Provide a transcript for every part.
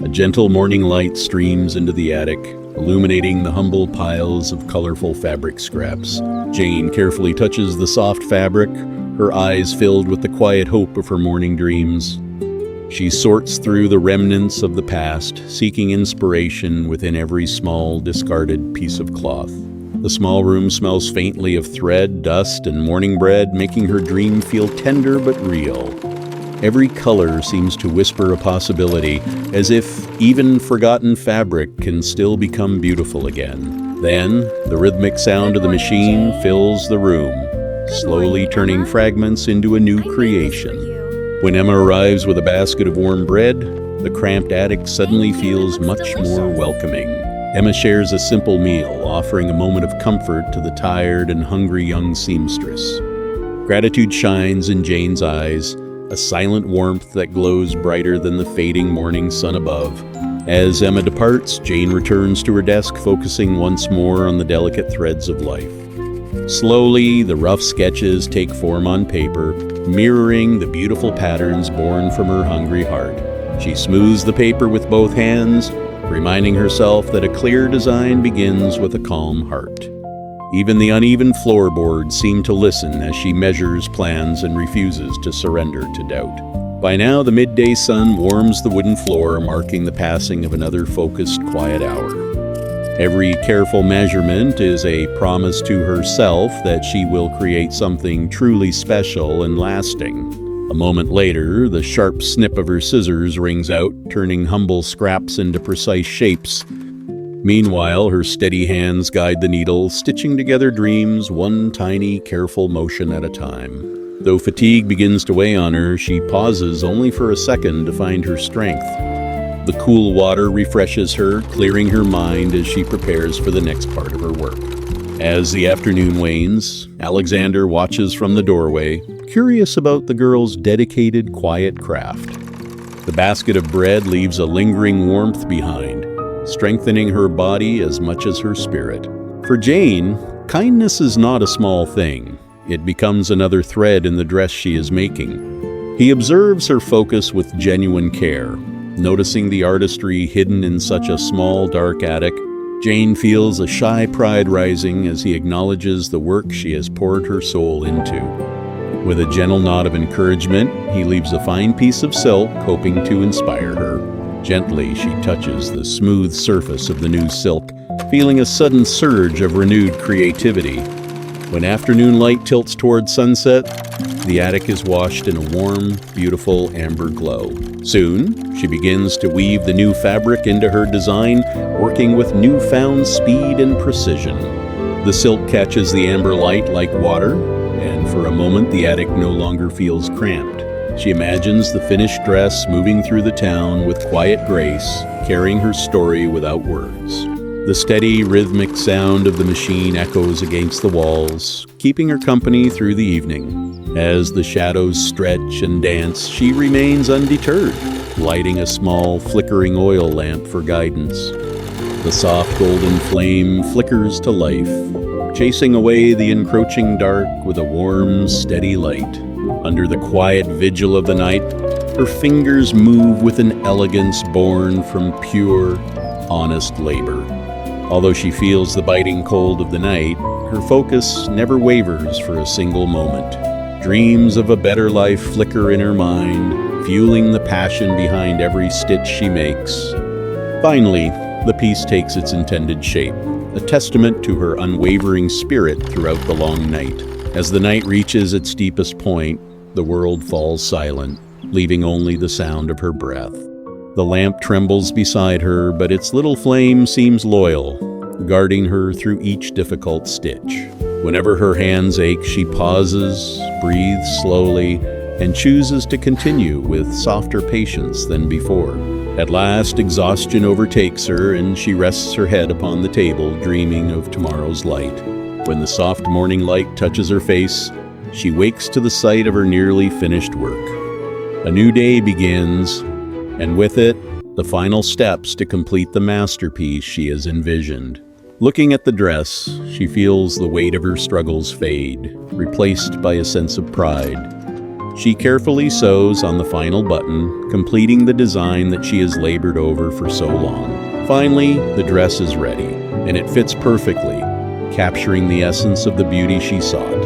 A gentle morning light streams into the attic, illuminating the humble piles of colorful fabric scraps. Jane carefully touches the soft fabric, her eyes filled with the quiet hope of her morning dreams. She sorts through the remnants of the past, seeking inspiration within every small, discarded piece of cloth. The small room smells faintly of thread, dust, and morning bread, making her dream feel tender but real. Every color seems to whisper a possibility, as if even forgotten fabric can still become beautiful again. Then, the rhythmic sound of the machine fills the room, slowly turning fragments into a new creation. When Emma arrives with a basket of warm bread, the cramped attic suddenly feels much more welcoming. Emma shares a simple meal, offering a moment of comfort to the tired and hungry young seamstress. Gratitude shines in Jane's eyes, a silent warmth that glows brighter than the fading morning sun above. As Emma departs, Jane returns to her desk, focusing once more on the delicate threads of life. Slowly, the rough sketches take form on paper, mirroring the beautiful patterns born from her hungry heart. She smooths the paper with both hands, reminding herself that a clear design begins with a calm heart. Even the uneven floorboards seem to listen as she measures plans and refuses to surrender to doubt. By now, the midday sun warms the wooden floor, marking the passing of another focused, quiet hour. Every careful measurement is a promise to herself that she will create something truly special and lasting. A moment later, the sharp snip of her scissors rings out, turning humble scraps into precise shapes. Meanwhile, her steady hands guide the needle, stitching together dreams, one tiny, careful motion at a time. Though fatigue begins to weigh on her, she pauses only for a second to find her strength. The cool water refreshes her, clearing her mind as she prepares for the next part of her work. As the afternoon wanes, Alexander watches from the doorway, curious about the girl's dedicated, quiet craft. The basket of bread leaves a lingering warmth behind, strengthening her body as much as her spirit. For Jane, kindness is not a small thing. It becomes another thread in the dress she is making. He observes her focus with genuine care. Noticing the artistry hidden in such a small, dark attic, Jane feels a shy pride rising as he acknowledges the work she has poured her soul into. With a gentle nod of encouragement, he leaves a fine piece of silk, hoping to inspire her. Gently, she touches the smooth surface of the new silk, feeling a sudden surge of renewed creativity. When afternoon light tilts toward sunset, the attic is washed in a warm, beautiful amber glow. Soon, she begins to weave the new fabric into her design, working with newfound speed and precision. The silk catches the amber light like water, and for a moment the attic no longer feels cramped. She imagines the finished dress moving through the town with quiet grace, carrying her story without words. The steady, rhythmic sound of the machine echoes against the walls, keeping her company through the evening. As the shadows stretch and dance, she remains undeterred, lighting a small, flickering oil lamp for guidance. The soft golden flame flickers to life, chasing away the encroaching dark with a warm, steady light. Under the quiet vigil of the night, her fingers move with an elegance born from pure, honest labor. Although she feels the biting cold of the night, her focus never wavers for a single moment. Dreams of a better life flicker in her mind, fueling the passion behind every stitch she makes. Finally, the piece takes its intended shape, a testament to her unwavering spirit throughout the long night. As the night reaches its deepest point, the world falls silent, leaving only the sound of her breath. The lamp trembles beside her, but its little flame seems loyal, guarding her through each difficult stitch. Whenever her hands ache, she pauses, breathes slowly, and chooses to continue with softer patience than before. At last, exhaustion overtakes her, and she rests her head upon the table, dreaming of tomorrow's light. When the soft morning light touches her face, she wakes to the sight of her nearly finished work. A new day begins, and with it, the final steps to complete the masterpiece she has envisioned. Looking at the dress, she feels the weight of her struggles fade, replaced by a sense of pride. She carefully sews on the final button, completing the design that she has labored over for so long. Finally, the dress is ready, and it fits perfectly, capturing the essence of the beauty she sought.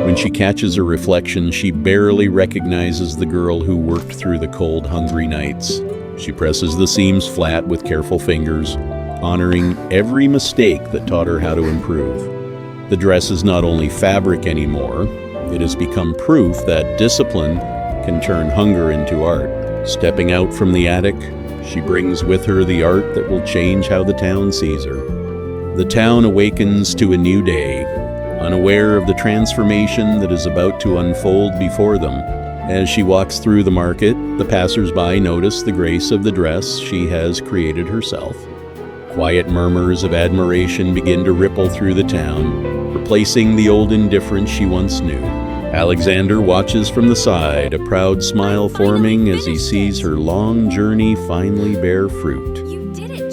When she catches her reflection, she barely recognizes the girl who worked through the cold, hungry nights. She presses the seams flat with careful fingers, honoring every mistake that taught her how to improve. The dress is not only fabric anymore, it has become proof that discipline can turn hunger into art. Stepping out from the attic, she brings with her the art that will change how the town sees her. The town awakens to a new day, unaware of the transformation that is about to unfold before them. As she walks through the market, the passers-by notice the grace of the dress she has created herself. Quiet murmurs of admiration begin to ripple through the town, replacing the old indifference she once knew. Alexander watches from the side, a proud smile forming as he sees her long journey finally bear fruit.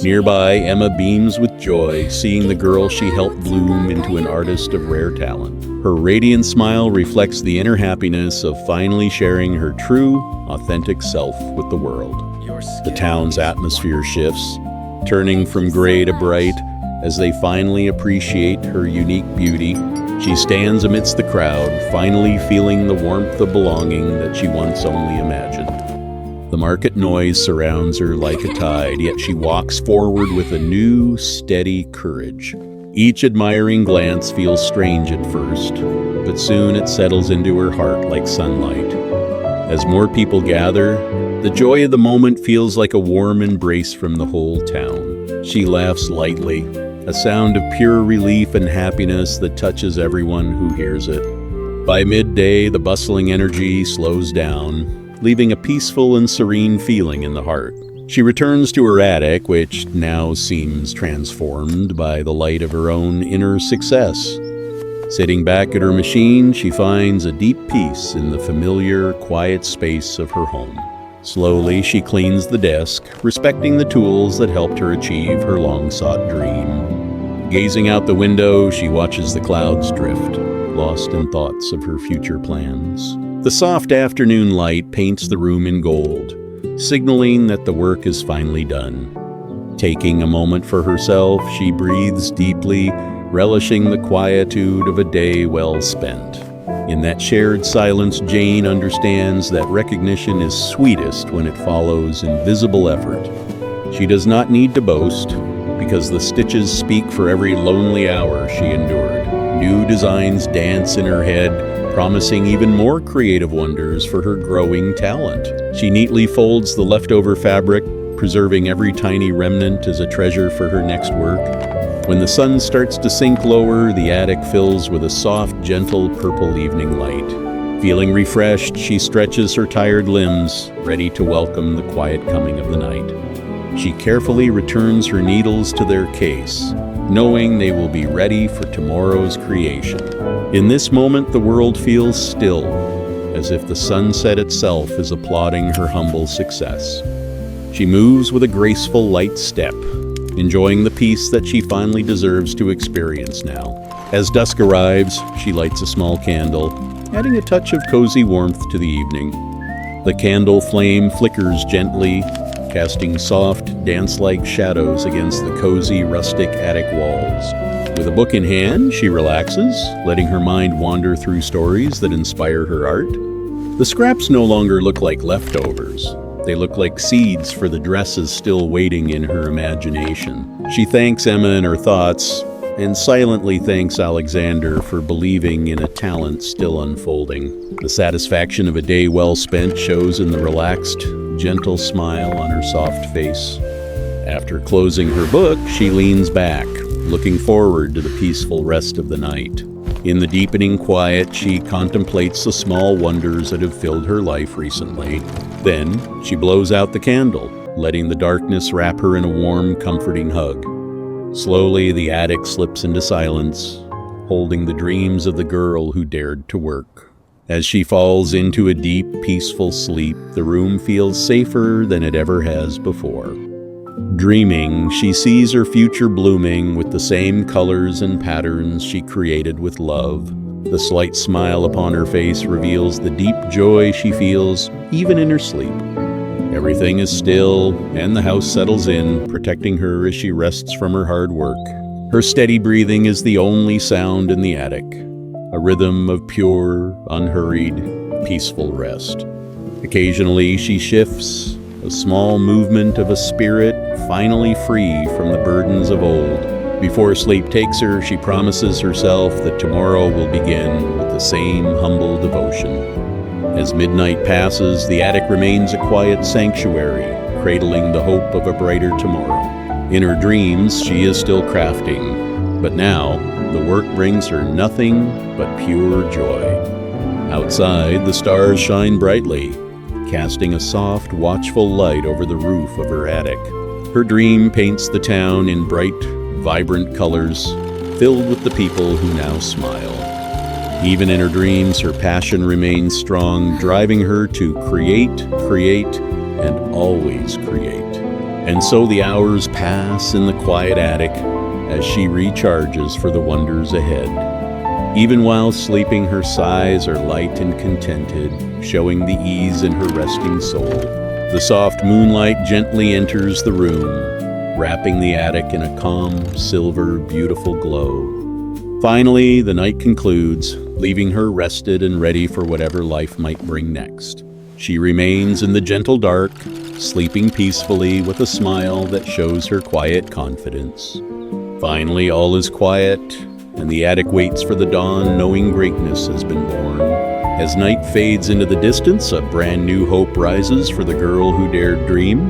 Nearby, Emma beams with joy, seeing the girl she helped bloom into an artist of rare talent. Her radiant smile reflects the inner happiness of finally sharing her true, authentic self with the world. The town's atmosphere shifts, turning from gray to bright as they finally appreciate her unique beauty. She stands amidst the crowd, finally feeling the warmth of belonging that she once only imagined. The market noise surrounds her like a tide, yet she walks forward with a new, steady courage. Each admiring glance feels strange at first, but soon it settles into her heart like sunlight. As more people gather, the joy of the moment feels like a warm embrace from the whole town. She laughs lightly, a sound of pure relief and happiness that touches everyone who hears it. By midday, the bustling energy slows down, leaving a peaceful and serene feeling in the heart. She returns to her attic, which now seems transformed by the light of her own inner success. Sitting back at her machine, she finds a deep peace in the familiar, quiet space of her home. Slowly, she cleans the desk, respecting the tools that helped her achieve her long-sought dream. Gazing out the window, she watches the clouds drift, lost in thoughts of her future plans. The soft afternoon light paints the room in gold, signaling that the work is finally done. Taking a moment for herself, she breathes deeply, relishing the quietude of a day well spent. In that shared silence, Jane understands that recognition is sweetest when it follows invisible effort. She does not need to boast, because the stitches speak for every lonely hour she endured. New designs dance in her head, promising even more creative wonders for her growing talent. She neatly folds the leftover fabric, preserving every tiny remnant as a treasure for her next work. When the sun starts to sink lower, the attic fills with a soft, gentle purple evening light. Feeling refreshed, she stretches her tired limbs, ready to welcome the quiet coming of the night. She carefully returns her needles to their case, knowing they will be ready for tomorrow's creation. In this moment, the world feels still, as if the sunset itself is applauding her humble success. She moves with a graceful, light step, enjoying the peace that she finally deserves to experience now. As dusk arrives, she lights a small candle, adding a touch of cozy warmth to the evening. The candle flame flickers gently, casting soft, dance-like shadows against the cozy, rustic attic walls. With a book in hand, she relaxes, letting her mind wander through stories that inspire her art. The scraps no longer look like leftovers. They look like seeds for the dresses still waiting in her imagination. She thanks Emma in her thoughts, and silently thanks Alexander for believing in a talent still unfolding. The satisfaction of a day well spent shows in the relaxed, gentle smile on her soft face. After closing her book, she leans back, looking forward to the peaceful rest of the night. In the deepening quiet, she contemplates the small wonders that have filled her life recently. Then, she blows out the candle, letting the darkness wrap her in a warm, comforting hug. Slowly, the attic slips into silence, holding the dreams of the girl who dared to work. As she falls into a deep, peaceful sleep, the room feels safer than it ever has before. Dreaming, she sees her future blooming with the same colors and patterns she created with love. The slight smile upon her face reveals the deep joy she feels even in her sleep. Everything is still, and the house settles in, protecting her as she rests from her hard work. Her steady breathing is the only sound in the attic, a rhythm of pure, unhurried, peaceful rest. Occasionally she shifts, a small movement of a spirit finally free from the burdens of old. Before sleep takes her, she promises herself that tomorrow will begin with the same humble devotion. As midnight passes, the attic remains a quiet sanctuary, cradling the hope of a brighter tomorrow. In her dreams, she is still crafting, but now the work brings her nothing but pure joy. Outside, the stars shine brightly, casting a soft, watchful light over the roof of her attic. Her dream paints the town in bright, vibrant colors, filled with the people who now smile. Even in her dreams, her passion remains strong, driving her to create, and always create. And so the hours pass in the quiet attic as she recharges for the wonders ahead. Even while sleeping, her sighs are light and contented, showing the ease in her resting soul. The soft moonlight gently enters the room, wrapping the attic in a calm, silver, beautiful glow. Finally, the night concludes, leaving her rested and ready for whatever life might bring next. She remains in the gentle dark, sleeping peacefully with a smile that shows her quiet confidence. Finally, all is quiet, and the attic waits for the dawn, knowing greatness has been born. As night fades into the distance, a brand new hope rises for the girl who dared dream.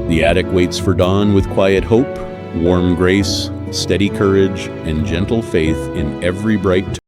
The attic waits for dawn with quiet hope, warm grace, steady courage, and gentle faith in every bright